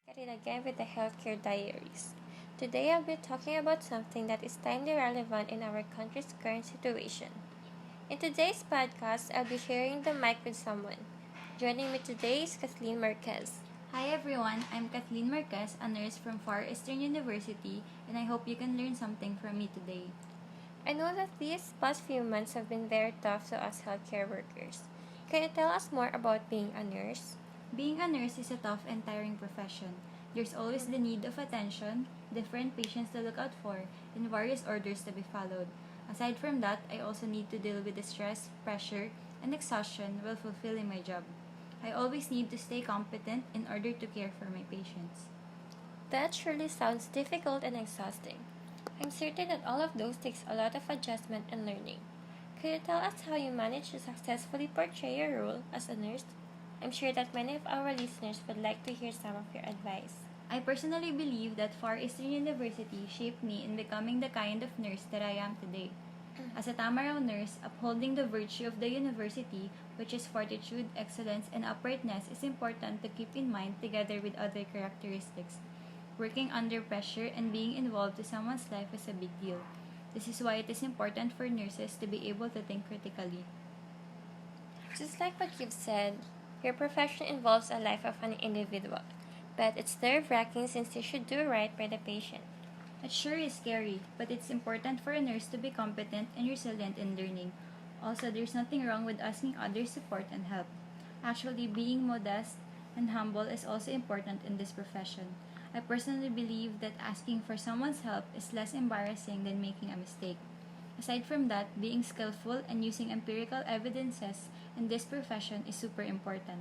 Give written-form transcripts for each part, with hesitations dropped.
At it again with the Healthcare Diaries. Today I'll be talking about something that is timely relevant in our country's current situation. In today's podcast, I'll be sharing the mic with someone. Joining me today is Kathleen Marquez. Hi everyone, I'm Kathleen Marquez, a nurse from Far Eastern University, and I hope you can learn something from me today. I know that these past few months have been very tough to us healthcare workers. Can you tell us more about being a nurse? Being a nurse is a tough and tiring profession. There's always the need of attention, different patients to look out for, and various orders to be followed. Aside from that, I also need to deal with the stress, pressure, and exhaustion while fulfilling my job. I always need to stay competent in order to care for my patients. That surely sounds difficult and exhausting. I'm certain that all of those takes a lot of adjustment and learning. Could you tell us how you manage to successfully portray your role as a nurse? I'm sure that many of our listeners would like to hear some of your advice. I personally believe that Far Eastern University shaped me in becoming the kind of nurse that I am today. As a Tamaraw nurse, upholding the virtue of the university, which is fortitude, excellence, and uprightness, is important to keep in mind together with other characteristics. Working under pressure and being involved in someone's life is a big deal. This is why it is important for nurses to be able to think critically. Just like what you've said, your profession involves a life of an individual, but it's nerve-wracking since you should do right by the patient. It sure is scary, but it's important for a nurse to be competent and resilient in learning. Also, there's nothing wrong with asking others support and help. Actually, being modest and humble is also important in this profession. I personally believe that asking for someone's help is less embarrassing than making a mistake. Aside from that, being skillful and using empirical evidences in this profession is super important.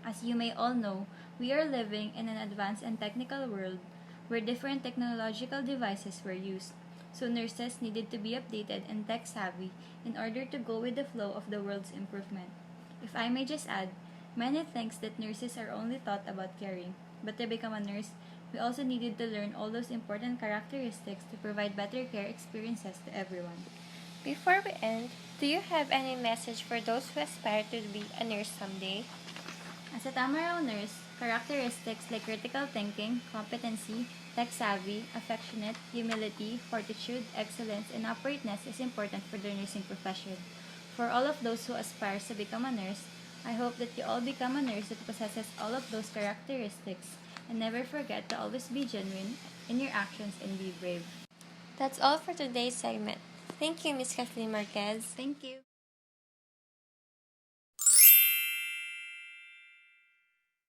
As you may all know, we are living in an advanced and technical world where different technological devices were used. So nurses needed to be updated and tech savvy in order to go with the flow of the world's improvement. If I may just add, many think that nurses are only taught about caring, but to become a nurse, we also needed to learn all those important characteristics to provide better care experiences to everyone. Before we end, do you have any message for those who aspire to be a nurse someday? As a Tamaraw nurse, characteristics like critical thinking, competency, tech-savvy, affectionate, humility, fortitude, excellence, and uprightness is important for the nursing profession. For all of those who aspire to become a nurse, I hope that you all become a nurse that possesses all of those characteristics, and never forget to always be genuine in your actions and be brave. That's all for today's segment. Thank you, Miss Kathleen Marquez. Thank you.